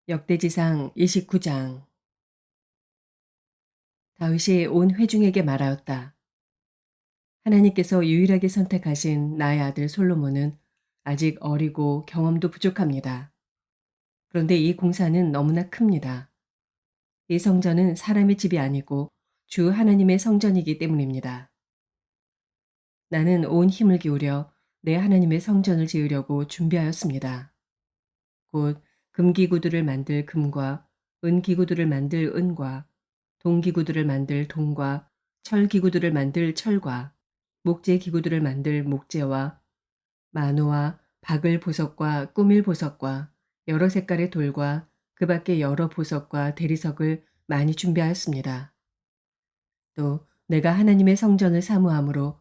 역대지상 29장. 다윗이 온 회중에게 말하였다. 하나님께서 유일하게 선택하신 나의 아들 솔로몬은 아직 어리고 경험도 부족합니다. 그런데 이 공사는 너무나 큽니다. 이 성전은 사람의 집이 아니고 주 하나님의 성전이기 때문입니다. 나는 온 힘을 기울여 내 하나님의 성전을 지으려고 준비하였습니다. 곧 금기구들을 만들 금과 은기구들을 만들 은과 동기구들을 만들 동과 철기구들을 만들 철과 목재기구들을 만들 목재와 마노와 박을 보석과 꾸밀 보석과 여러 색깔의 돌과 그 밖에 여러 보석과 대리석을 많이 준비하였습니다. 또 내가 하나님의 성전을 사모함으로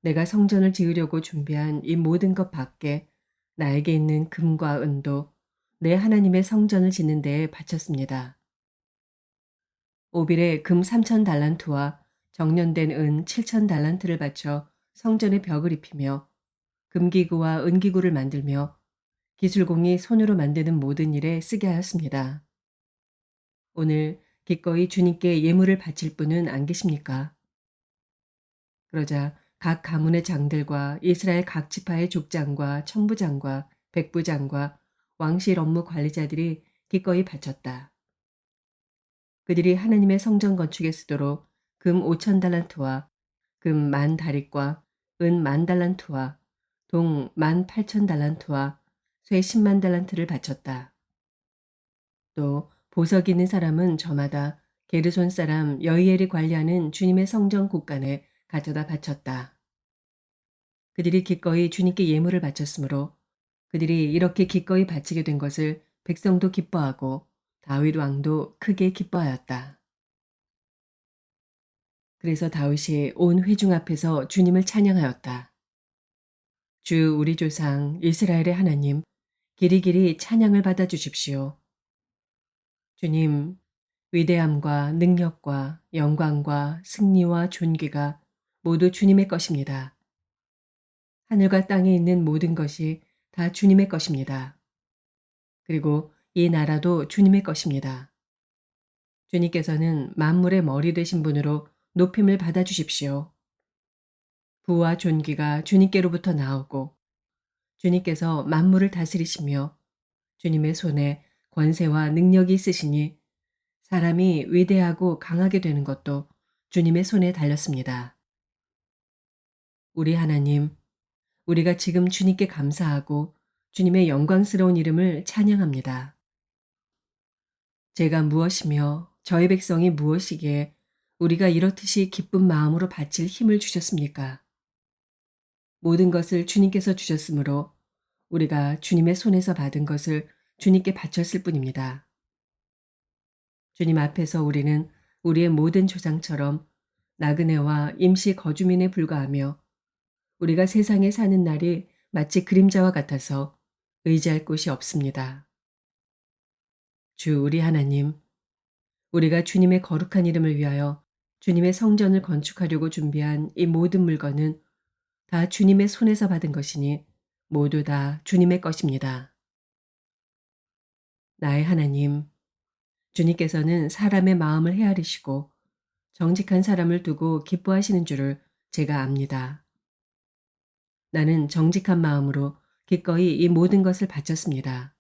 내가 성전을 지으려고 준비한 이 모든 것 밖에 나에게 있는 금과 은도 내 하나님의 성전을 짓는 데에 바쳤습니다. 오빌에 금 3천 달란트와 정련된 은 7천 달란트를 바쳐 성전의 벽을 입히며 금기구와 은기구를 만들며 기술공이 손으로 만드는 모든 일에 쓰게 하였습니다. 오늘 기꺼이 주님께 예물을 바칠 분은 안 계십니까? 그러자 각 가문의 장들과 이스라엘 각 지파의 족장과 천부장과 백부장과 왕실 업무 관리자들이 기꺼이 바쳤다. 그들이 하나님의 성전 건축에 쓰도록 금 5천 달란트와 금 10,000다릿과 은 10,000달란트와 동 18,000달란트와 쇠 10만 달란트를 바쳤다. 또 보석이 있는 사람은 저마다 게르손 사람 여이엘이 관리하는 주님의 성전 곳간에 가져다 바쳤다. 그들이 기꺼이 주님께 예물을 바쳤으므로 그들이 이렇게 기꺼이 바치게 된 것을 백성도 기뻐하고 다윗 왕도 크게 기뻐하였다. 그래서 다윗이 온 회중 앞에서 주님을 찬양하였다. 주 우리 조상 이스라엘의 하나님, 길이길이 찬양을 받아 주십시오. 주님, 위대함과 능력과 영광과 승리와 존귀가 모두 주님의 것입니다. 하늘과 땅에 있는 모든 것이 다 주님의 것입니다. 그리고 이 나라도 주님의 것입니다. 주님께서는 만물의 머리 되신 분으로 높임을 받아 주십시오. 부와 존귀가 주님께로부터 나오고 주님께서 만물을 다스리시며 주님의 손에 권세와 능력이 있으시니 사람이 위대하고 강하게 되는 것도 주님의 손에 달렸습니다. 우리 하나님, 우리가 지금 주님께 감사하고 주님의 영광스러운 이름을 찬양합니다. 제가 무엇이며 저희 백성이 무엇이기에 우리가 이렇듯이 기쁜 마음으로 바칠 힘을 주셨습니까? 모든 것을 주님께서 주셨으므로 우리가 주님의 손에서 받은 것을 주님께 바쳤을 뿐입니다. 주님 앞에서 우리는 우리의 모든 조상처럼 나그네와 임시 거주민에 불과하며 우리가 세상에 사는 날이 마치 그림자와 같아서 의지할 곳이 없습니다. 주 우리 하나님, 우리가 주님의 거룩한 이름을 위하여 주님의 성전을 건축하려고 준비한 이 모든 물건은 다 주님의 손에서 받은 것이니 모두 다 주님의 것입니다. 나의 하나님, 주님께서는 사람의 마음을 헤아리시고 정직한 사람을 두고 기뻐하시는 줄을 제가 압니다. 나는 정직한 마음으로 기꺼이 이 모든 것을 바쳤습니다.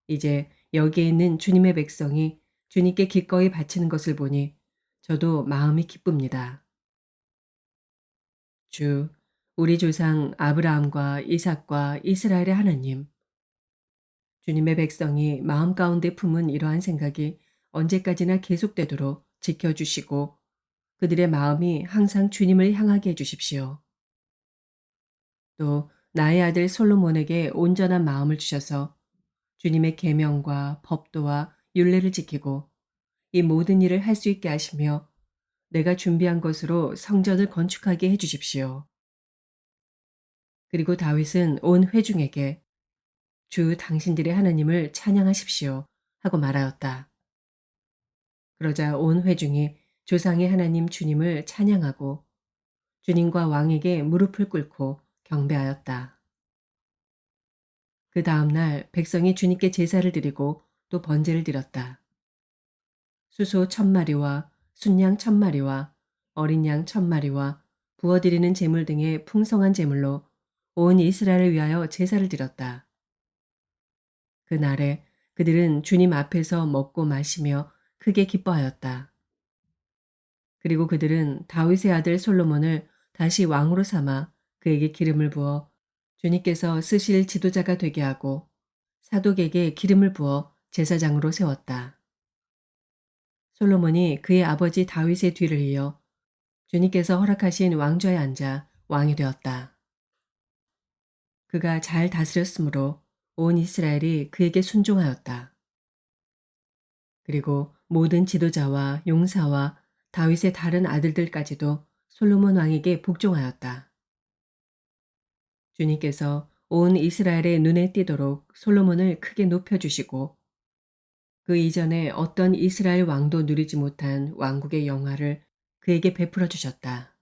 이제 여기에 있는 주님의 백성이 주님께 기꺼이 바치는 것을 보니 저도 마음이 기쁩니다. 주, 우리 조상 아브라함과 이삭과 이스라엘의 하나님, 주님의 백성이 마음 가운데 품은 이러한 생각이 언제까지나 계속되도록 지켜주시고 그들의 마음이 항상 주님을 향하게 해주십시오. 또 나의 아들 솔로몬에게 온전한 마음을 주셔서 주님의 계명과 법도와 율례를 지키고 이 모든 일을 할 수 있게 하시며 내가 준비한 것으로 성전을 건축하게 해주십시오. 그리고 다윗은 온 회중에게 주 당신들의 하나님을 찬양하십시오 하고 말하였다. 그러자 온 회중이 조상의 하나님 주님을 찬양하고 주님과 왕에게 무릎을 꿇고 경배하였다. 그 다음 날 백성이 주님께 제사를 드리고 또 번제를 드렸다. 수소 1,000마리와 순양 1,000마리와 어린 양 1,000마리와 부어드리는 제물 등의 풍성한 제물로 온 이스라엘을 위하여 제사를 드렸다. 그날에 그들은 주님 앞에서 먹고 마시며 크게 기뻐하였다. 그리고 그들은 다윗의 아들 솔로몬을 다시 왕으로 삼아 그에게 기름을 부어 주님께서 쓰실 지도자가 되게 하고 사독에게 기름을 부어 제사장으로 세웠다. 솔로몬이 그의 아버지 다윗의 뒤를 이어 주님께서 허락하신 왕좌에 앉아 왕이 되었다. 그가 잘 다스렸으므로 온 이스라엘이 그에게 순종하였다. 그리고 모든 지도자와 용사와 다윗의 다른 아들들까지도 솔로몬 왕에게 복종하였다. 주님께서 온 이스라엘의 눈에 띄도록 솔로몬을 크게 높여주시고 그 이전에 어떤 이스라엘 왕도 누리지 못한 왕국의 영화를 그에게 베풀어 주셨다.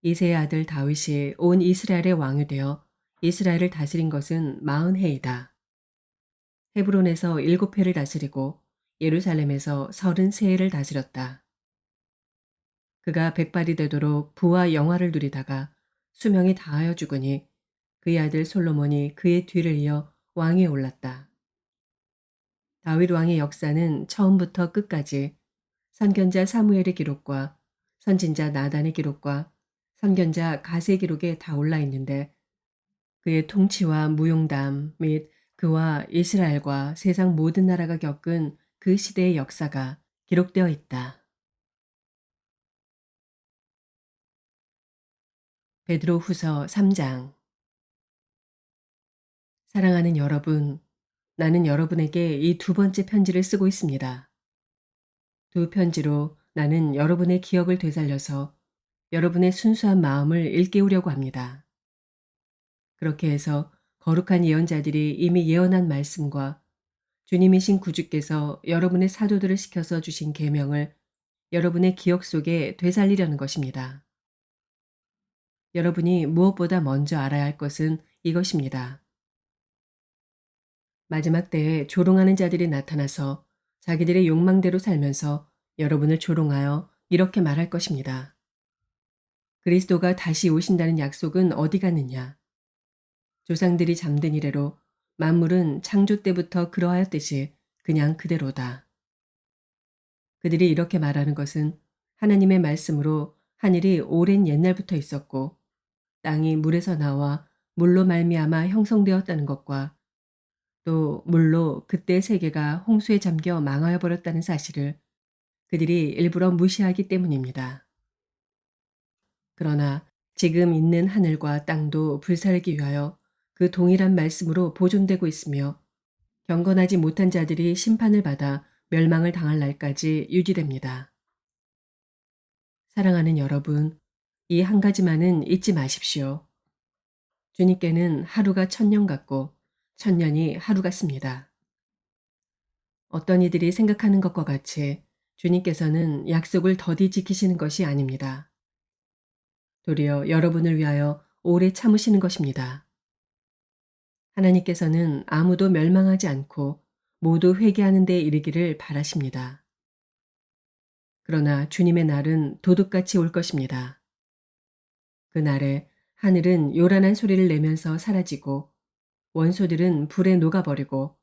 이새의 아들 다윗이 온 이스라엘의 왕이 되어 이스라엘을 다스린 것은 40해이다. 헤브론에서 7회를 다스리고 예루살렘에서 33해를 다스렸다. 그가 백발이 되도록 부와 영화를 누리다가 수명이 다하여 죽으니 그의 아들 솔로몬이 그의 뒤를 이어 왕위에 올랐다. 다윗 왕의 역사는 처음부터 끝까지 선견자 사무엘의 기록과 선진자 나단의 기록과 선견자 갓의 기록에 다 올라 있는데 그의 통치와 무용담 및 그와 이스라엘과 세상 모든 나라가 겪은 그 시대의 역사가 기록되어 있다. 베드로 후서 3장. 사랑하는 여러분, 나는 여러분에게 이 두 번째 편지를 쓰고 있습니다. 두 편지로 나는 여러분의 기억을 되살려서 여러분의 순수한 마음을 일깨우려고 합니다. 그렇게 해서 거룩한 예언자들이 이미 예언한 말씀과 주님이신 구주께서 여러분의 사도들을 시켜서 주신 계명을 여러분의 기억 속에 되살리려는 것입니다. 여러분이 무엇보다 먼저 알아야 할 것은 이것입니다. 마지막 때에 조롱하는 자들이 나타나서 자기들의 욕망대로 살면서 여러분을 조롱하여 이렇게 말할 것입니다. 그리스도가 다시 오신다는 약속은 어디 갔느냐? 조상들이 잠든 이래로 만물은 창조 때부터 그러하였듯이 그냥 그대로다. 그들이 이렇게 말하는 것은 하나님의 말씀으로 하늘이 오랜 옛날부터 있었고 땅이 물에서 나와 물로 말미암아 형성되었다는 것과 또 물로 그때 세계가 홍수에 잠겨 망하여 버렸다는 사실을 그들이 일부러 무시하기 때문입니다. 그러나 지금 있는 하늘과 땅도 불살기 위하여 그 동일한 말씀으로 보존되고 있으며 경건하지 못한 자들이 심판을 받아 멸망을 당할 날까지 유지됩니다. 사랑하는 여러분, 이 한 가지만은 잊지 마십시오. 주님께는 하루가 1000년 같고 1000년이 하루 같습니다. 어떤 이들이 생각하는 것과 같이 주님께서는 약속을 더디 지키시는 것이 아닙니다. 도리어 여러분을 위하여 오래 참으시는 것입니다. 하나님께서는 아무도 멸망하지 않고 모두 회개하는 데 이르기를 바라십니다. 그러나 주님의 날은 도둑같이 올 것입니다. 그날에 하늘은 요란한 소리를 내면서 사라지고 원소들은 불에 녹아버리고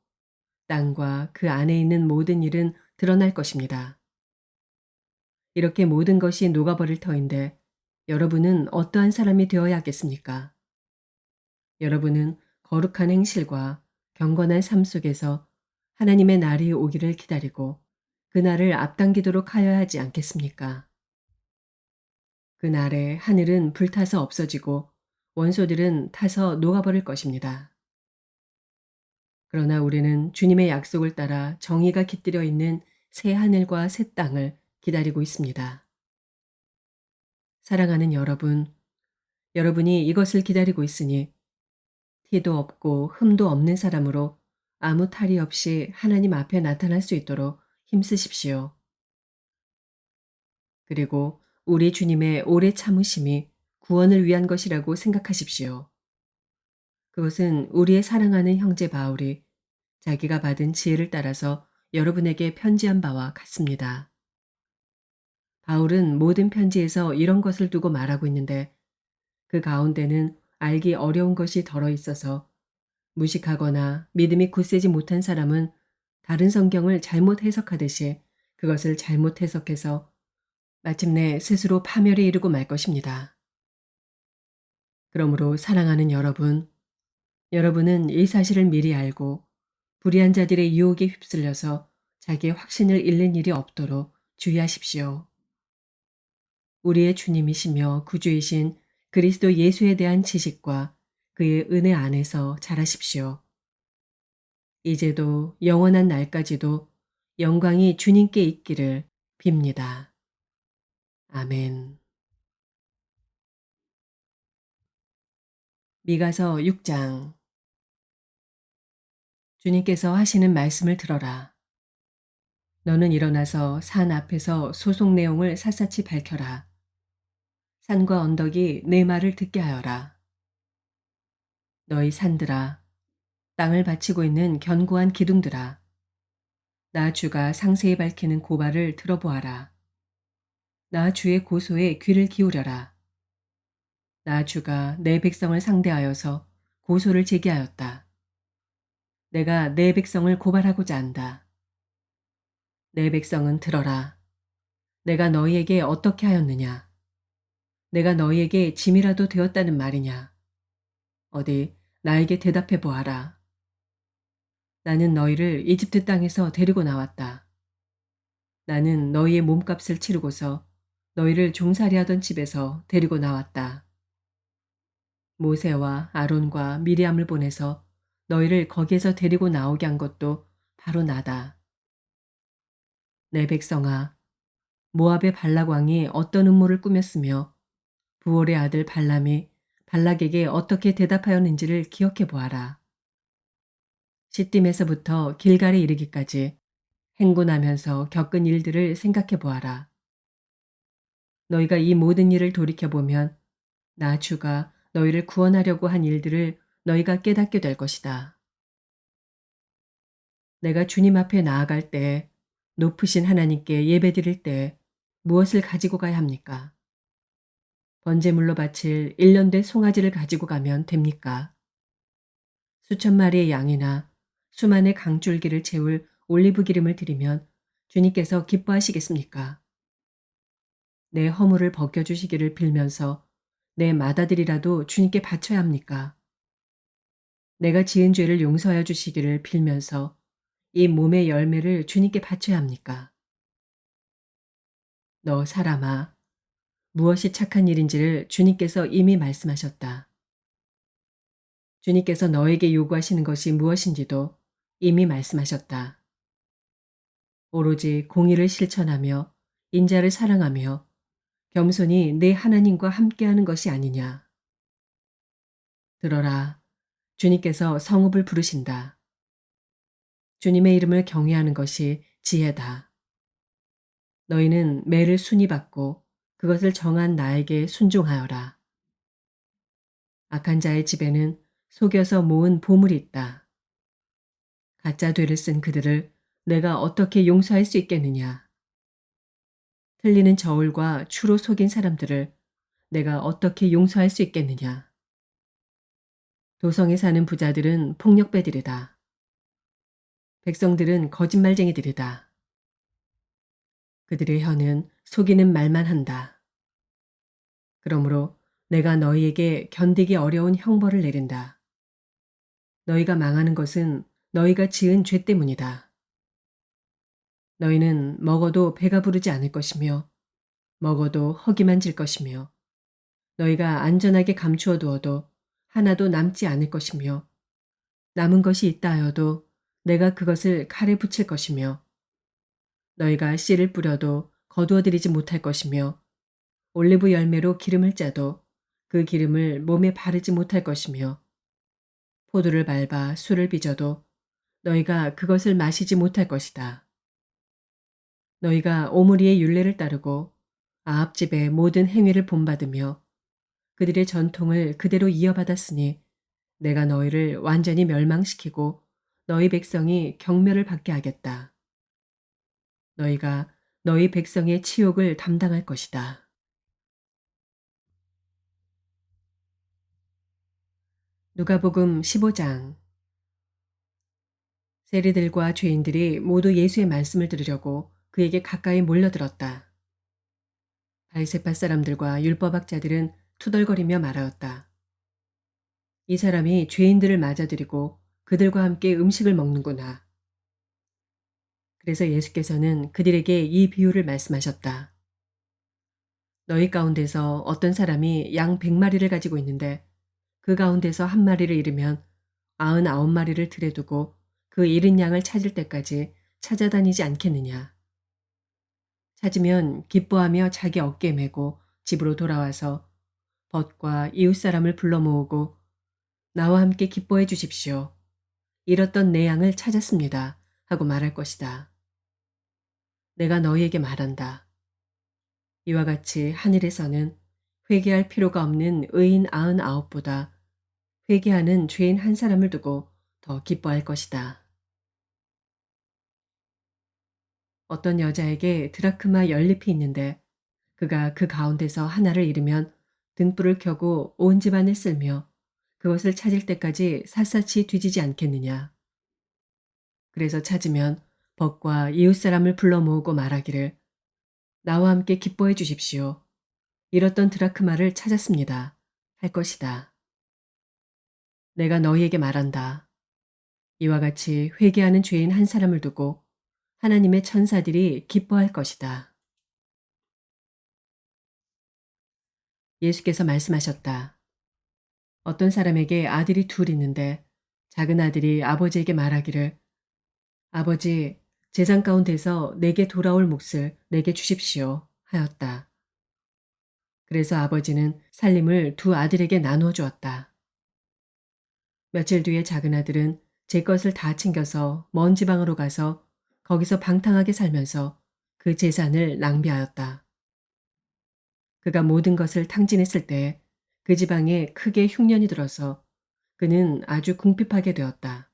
땅과 그 안에 있는 모든 일은 드러날 것입니다. 이렇게 모든 것이 녹아버릴 터인데 여러분은 어떠한 사람이 되어야 하겠습니까? 여러분은 거룩한 행실과 경건한 삶 속에서 하나님의 날이 오기를 기다리고 그 날을 앞당기도록 하여야 하지 않겠습니까? 그 날에 하늘은 불타서 없어지고 원소들은 타서 녹아버릴 것입니다. 그러나 우리는 주님의 약속을 따라 정의가 깃들여 있는 새 하늘과 새 땅을 기다리고 있습니다. 사랑하는 여러분, 여러분이 이것을 기다리고 있으니 티도 없고 흠도 없는 사람으로 아무 탈이 없이 하나님 앞에 나타날 수 있도록 힘쓰십시오. 그리고 우리 주님의 오래 참으심이 구원을 위한 것이라고 생각하십시오. 그것은 우리의 사랑하는 형제 바울이 자기가 받은 지혜를 따라서 여러분에게 편지한 바와 같습니다. 바울은 모든 편지에서 이런 것을 두고 말하고 있는데 그 가운데는 알기 어려운 것이 덜어 있어서 무식하거나 믿음이 굳세지 못한 사람은 다른 성경을 잘못 해석하듯이 그것을 잘못 해석해서 마침내 스스로 파멸에 이르고 말 것입니다. 그러므로 사랑하는 여러분, 여러분은 이 사실을 미리 알고 불의한 자들의 유혹에 휩쓸려서 자기의 확신을 잃는 일이 없도록 주의하십시오. 우리의 주님이시며 구주이신 그리스도 예수에 대한 지식과 그의 은혜 안에서 자라십시오. 이제도 영원한 날까지도 영광이 주님께 있기를 빕니다. 아멘. 미가서 6장. 주님께서 하시는 말씀을 들어라. 너는 일어나서 산 앞에서 소속 내용을 샅샅이 밝혀라. 산과 언덕이 내 말을 듣게 하여라. 너희 산들아, 땅을 바치고 있는 견고한 기둥들아, 나 주가 상세히 밝히는 고발을 들어보아라. 나 주의 고소에 귀를 기울여라. 나 주가 내 백성을 상대하여서 고소를 제기하였다. 내가 내 백성을 고발하고자 한다. 내 백성은 들어라. 내가 너희에게 어떻게 하였느냐? 내가 너희에게 짐이라도 되었다는 말이냐? 어디 나에게 대답해 보아라. 나는 너희를 이집트 땅에서 데리고 나왔다. 나는 너희의 몸값을 치르고서 너희를 종살이하던 집에서 데리고 나왔다. 모세와 아론과 미리암을 보내서 너희를 거기에서 데리고 나오게 한 것도 바로 나다. 내 백성아, 모압의 발락 왕이 어떤 음모를 꾸몄으며 부올의 아들 발람이 발락에게 어떻게 대답하였는지를 기억해 보아라. 시딤에서부터 길갈에 이르기까지 행군하면서 겪은 일들을 생각해 보아라. 너희가 이 모든 일을 돌이켜보면 나 주가 너희를 구원하려고 한 일들을 너희가 깨닫게 될 것이다. 내가 주님 앞에 나아갈 때 높으신 하나님께 예배드릴 때 무엇을 가지고 가야 합니까? 번제물로 바칠 1년 된 송아지를 가지고 가면 됩니까? 수천 마리의 양이나 수만의 강줄기를 채울 올리브 기름을 드리면 주님께서 기뻐하시겠습니까? 내 허물을 벗겨주시기를 빌면서 내 맏아들이라도 주님께 바쳐야 합니까? 내가 지은 죄를 용서하여 주시기를 빌면서 이 몸의 열매를 주님께 바쳐야 합니까? 너 사람아, 무엇이 착한 일인지를 주님께서 이미 말씀하셨다. 주님께서 너에게 요구하시는 것이 무엇인지도 이미 말씀하셨다. 오로지 공의를 실천하며 인자를 사랑하며 겸손히 내 하나님과 함께하는 것이 아니냐. 들어라, 주님께서 성읍을 부르신다. 주님의 이름을 경외하는 것이 지혜다. 너희는 매를 순히 받고 그것을 정한 나에게 순종하여라. 악한 자의 집에는 속여서 모은 보물이 있다. 가짜 되를 쓴 그들을 내가 어떻게 용서할 수 있겠느냐. 틀리는 저울과 추로 속인 사람들을 내가 어떻게 용서할 수 있겠느냐. 도성에 사는 부자들은 폭력배들이다. 백성들은 거짓말쟁이들이다. 그들의 혀는 속이는 말만 한다. 그러므로 내가 너희에게 견디기 어려운 형벌을 내린다. 너희가 망하는 것은 너희가 지은 죄 때문이다. 너희는 먹어도 배가 부르지 않을 것이며 먹어도 허기만 질 것이며 너희가 안전하게 감추어 두어도 하나도 남지 않을 것이며 남은 것이 있다 하여도 내가 그것을 칼에 붙일 것이며 너희가 씨를 뿌려도 거두어 들이지 못할 것이며 올리브 열매로 기름을 짜도 그 기름을 몸에 바르지 못할 것이며 포도를 밟아 술을 빚어도 너희가 그것을 마시지 못할 것이다. 너희가 오므리의 율례를 따르고 아합 집의 모든 행위를 본받으며 그들의 전통을 그대로 이어받았으니 내가 너희를 완전히 멸망시키고 너희 백성이 경멸을 받게 하겠다. 너희가 너희 백성의 치욕을 담당할 것이다. 누가복음 15장. 세리들과 죄인들이 모두 예수의 말씀을 들으려고 그에게 가까이 몰려들었다. 바리새파 사람들과 율법학자들은 투덜거리며 말하였다. 이 사람이 죄인들을 맞아들이고 그들과 함께 음식을 먹는구나. 그래서 예수께서는 그들에게 이 비유를 말씀하셨다. 너희 가운데서 어떤 사람이 양 100마리를 가지고 있는데 그 가운데서 한 마리를 잃으면 99마리를 들여 두고 그 잃은 양을 찾을 때까지 찾아다니지 않겠느냐. 찾으면 기뻐하며 자기 어깨에 메고 집으로 돌아와서 벗과 이웃 사람을 불러 모으고 나와 함께 기뻐해 주십시오. 잃었던 내 양을 찾았습니다. 하고 말할 것이다. 내가 너희에게 말한다. 이와 같이 하늘에서는 회개할 필요가 없는 의인 99보다 회개하는 죄인 한 사람을 두고 더 기뻐할 것이다. 어떤 여자에게 드라크마 10잎이 있는데 그가 그 가운데서 하나를 잃으면 등불을 켜고 온 집안을 쓸며 그것을 찾을 때까지 샅샅이 뒤지지 않겠느냐. 그래서 찾으면 벗과 이웃 사람을 불러 모으고 말하기를 나와 함께 기뻐해 주십시오. 잃었던 드라크마를 찾았습니다. 할 것이다. 내가 너희에게 말한다. 이와 같이 회개하는 죄인 한 사람을 두고 하나님의 천사들이 기뻐할 것이다. 예수께서 말씀하셨다. 어떤 사람에게 아들이 둘 있는데 작은 아들이 아버지에게 말하기를 아버지, 재산 가운데서 내게 돌아올 몫을 내게 주십시오. 하였다. 그래서 아버지는 살림을 두 아들에게 나누어 주었다. 며칠 뒤에 작은 아들은 제 것을 다 챙겨서 먼 지방으로 가서 거기서 방탕하게 살면서 그 재산을 낭비하였다. 그가 모든 것을 탕진했을 때 그 지방에 크게 흉년이 들어서 그는 아주 궁핍하게 되었다.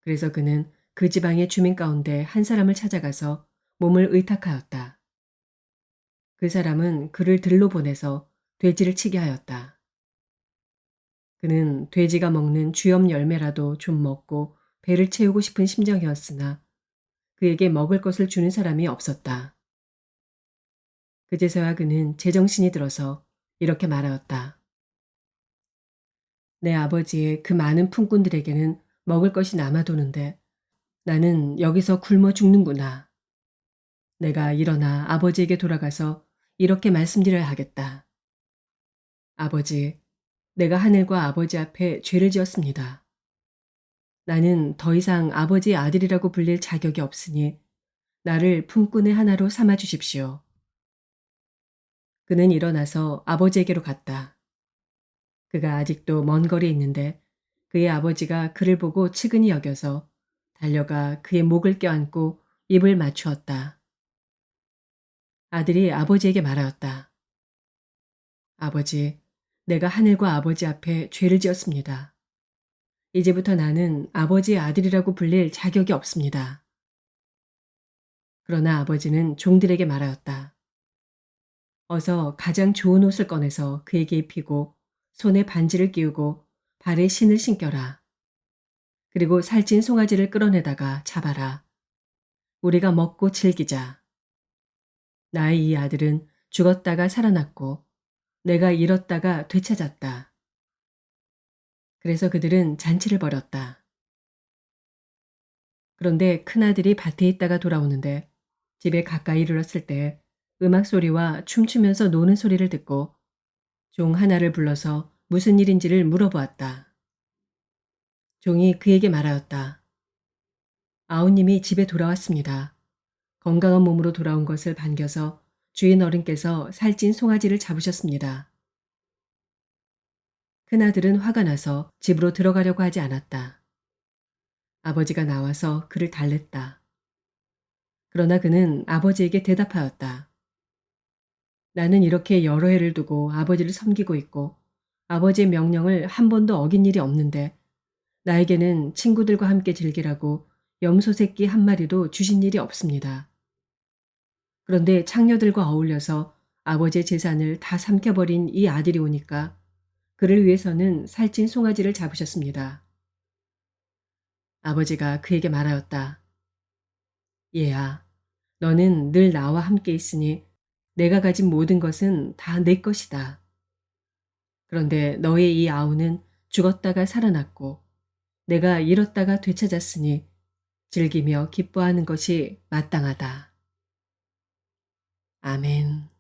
그래서 그는 그 지방의 주민 가운데 한 사람을 찾아가서 몸을 의탁하였다. 그 사람은 그를 들로 보내서 돼지를 치게 하였다. 그는 돼지가 먹는 주염 열매라도 좀 먹고 배를 채우고 싶은 심정이었으나 그에게 먹을 것을 주는 사람이 없었다. 그제서야 그는 제정신이 들어서 이렇게 말하였다. 내 아버지의 그 많은 품꾼들에게는 먹을 것이 남아도는데 나는 여기서 굶어 죽는구나. 내가 일어나 아버지에게 돌아가서 이렇게 말씀드려야 하겠다. 아버지, 내가 하늘과 아버지 앞에 죄를 지었습니다. 나는 더 이상 아버지의 아들이라고 불릴 자격이 없으니 나를 품꾼의 하나로 삼아 주십시오. 그는 일어나서 아버지에게로 갔다. 그가 아직도 먼 거리에 있는데 그의 아버지가 그를 보고 측은히 여겨서 달려가 그의 목을 껴안고 입을 맞추었다. 아들이 아버지에게 말하였다. 아버지, 내가 하늘과 아버지 앞에 죄를 지었습니다. 이제부터 나는 아버지의 아들이라고 불릴 자격이 없습니다. 그러나 아버지는 종들에게 말하였다. 어서 가장 좋은 옷을 꺼내서 그에게 입히고 손에 반지를 끼우고 발에 신을 신겨라. 그리고 살찐 송아지를 끌어내다가 잡아라. 우리가 먹고 즐기자. 나의 이 아들은 죽었다가 살아났고 내가 잃었다가 되찾았다. 그래서 그들은 잔치를 벌였다. 그런데 큰아들이 밭에 있다가 돌아오는데 집에 가까이 이르렀을 때 음악 소리와 춤추면서 노는 소리를 듣고 종 하나를 불러서 무슨 일인지를 물어보았다. 종이 그에게 말하였다. 아우님이 집에 돌아왔습니다. 건강한 몸으로 돌아온 것을 반겨서 주인 어른께서 살찐 송아지를 잡으셨습니다. 큰아들은 화가 나서 집으로 들어가려고 하지 않았다. 아버지가 나와서 그를 달랬다. 그러나 그는 아버지에게 대답하였다. 나는 이렇게 여러 해를 두고 아버지를 섬기고 있고 아버지의 명령을 한 번도 어긴 일이 없는데 나에게는 친구들과 함께 즐기라고 염소 새끼 한 마리도 주신 일이 없습니다. 그런데 창녀들과 어울려서 아버지의 재산을 다 삼켜버린 이 아들이 오니까 그를 위해서는 살찐 송아지를 잡으셨습니다. 아버지가 그에게 말하였다. 얘야, 너는 늘 나와 함께 있으니 내가 가진 모든 것은 다 내 것이다. 그런데 너의 이 아우는 죽었다가 살아났고 내가 잃었다가 되찾았으니 즐기며 기뻐하는 것이 마땅하다. 아멘.